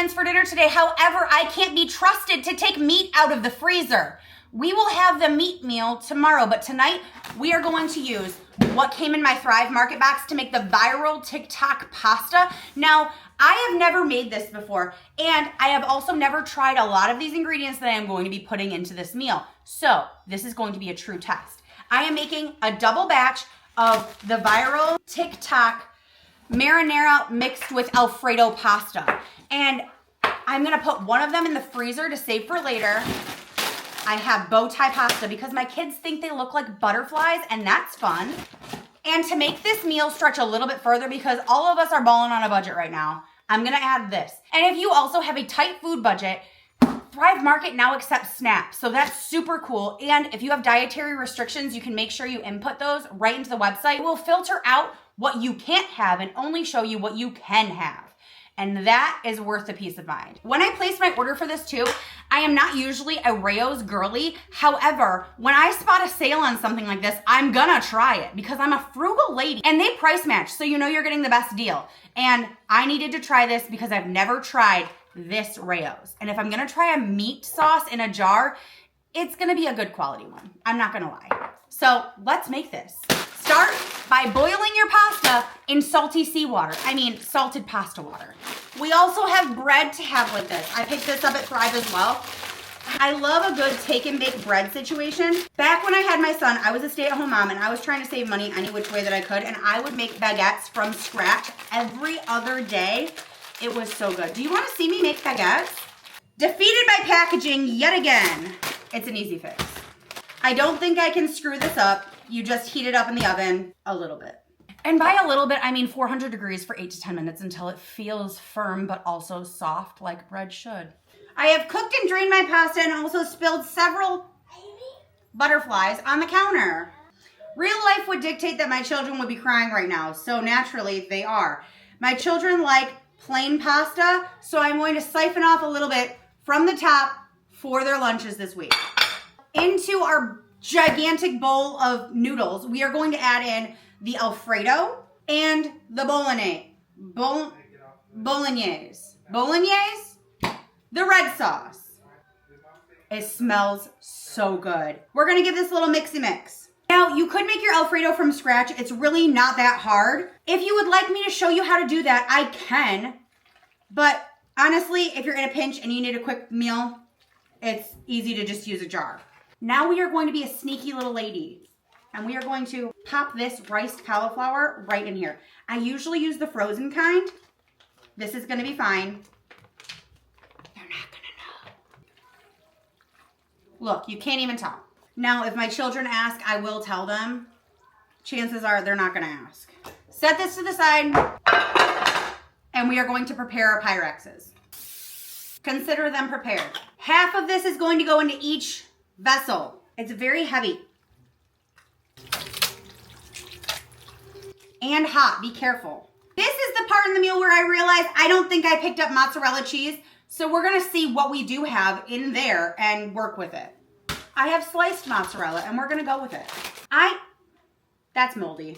plans for dinner today. However, I can't be trusted to take meat out of the freezer. We will have the meat meal tomorrow, but tonight we are going to use what came in my Thrive Market box to make the viral TikTok pasta. Now, I have never made this before, and I have also never tried a lot of these ingredients that I am going to be putting into this meal. So this is going to be a true test. I am making a double batch of the viral TikTok marinara mixed with Alfredo pasta. And I'm gonna put one of them in the freezer to save for later. I have bow tie pasta because my kids think they look like butterflies, and that's fun. And to make this meal stretch a little bit further, because all of us are balling on a budget right now, I'm gonna add this. And if you also have a tight food budget, Thrive Market now accepts SNAP, so that's super cool. And if you have dietary restrictions, you can make sure you input those right into the website. It will filter out what you can't have and only show you what you can have. And that is worth the peace of mind. When I placed my order for this too, I am not usually a Rao's girly. However, when I spot a sale on something like this, I'm gonna try it because I'm a frugal lady, and they price match, so you know you're getting the best deal. And I needed to try this because I've never tried this Rao's. And if I'm gonna try a meat sauce in a jar, it's gonna be a good quality one. I'm not gonna lie. So let's make this. Start by boiling your pasta in salty seawater. Salted pasta water. We also have bread to have with this. I picked this up at Thrive as well. I love a good take and bake bread situation. Back when I had my son, I was a stay-at-home mom and I was trying to save money any which way that I could, and I would make baguettes from scratch every other day. It was so good. Do you want to see me make baguettes? Defeated by packaging yet again. It's an easy fix. I don't think I can screw this up. You just heat it up in the oven a little bit. And by a little bit, I mean 400 degrees for 8 to 10 minutes until it feels firm but also soft like bread should. I have cooked and drained my pasta and also spilled several butterflies on the counter. Real life would dictate that my children would be crying right now, so naturally they are. My children like plain pasta, so I'm going to siphon off a little bit from the top for their lunches this week. Into our gigantic bowl of noodles, we are going to add in the Alfredo and the bolognese. Bolognese? The red sauce. It smells so good. We're gonna give this a little mixy mix. Now, you could make your Alfredo from scratch. It's really not that hard. If you would like me to show you how to do that, I can. But honestly, if you're in a pinch and you need a quick meal, it's easy to just use a jar. Now we are going to be a sneaky little lady, and we are going to pop this riced cauliflower right in here. I usually use the frozen kind. This is gonna be fine. They're not gonna know. Look, you can't even tell. Now, if my children ask, I will tell them. Chances are they're not gonna ask. Set this to the side, and we are going to prepare our Pyrexes. Consider them prepared. Half of this is going to go into each vessel. It's very heavy and hot. Be careful. This is the part in the meal where I realized I don't think I picked up mozzarella cheese, so we're gonna see what we do have in there and work with it. I have sliced mozzarella and we're gonna go with it. That's moldy.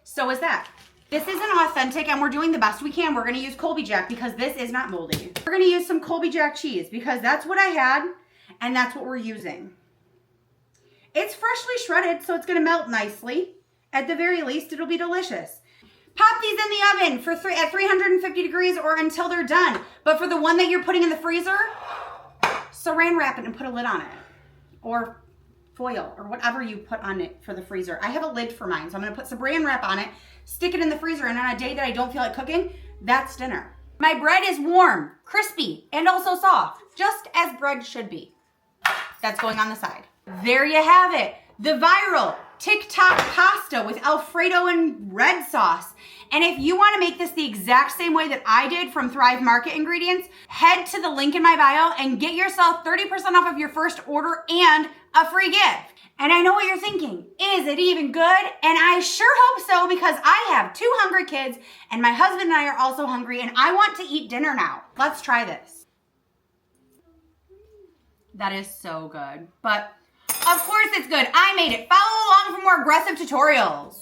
So is that. This isn't authentic and we're doing the best we can. We're gonna use Colby Jack because this is not moldy. We're gonna use some Colby Jack cheese because that's what I had. And that's what we're using. It's freshly shredded, so it's gonna melt nicely. At the very least, it'll be delicious. Pop these in the oven for at 350 degrees or until they're done. But for the one that you're putting in the freezer, saran wrap it and put a lid on it. Or foil, or whatever you put on it for the freezer. I have a lid for mine, so I'm gonna put saran wrap on it, stick it in the freezer, and on a day that I don't feel like cooking, that's dinner. My bread is warm, crispy, and also soft, just as bread should be. That's going on the side. There you have it. The viral TikTok pasta with Alfredo and red sauce. And if you want to make this the exact same way that I did from Thrive Market ingredients, head to the link in my bio and get yourself 30% off of your first order and a free gift. And I know what you're thinking. Is it even good? And I sure hope so, because I have 2 hungry kids and my husband and I are also hungry and I want to eat dinner now. Let's try this. That is so good. But of course it's good. I made it. Follow along for more aggressive tutorials.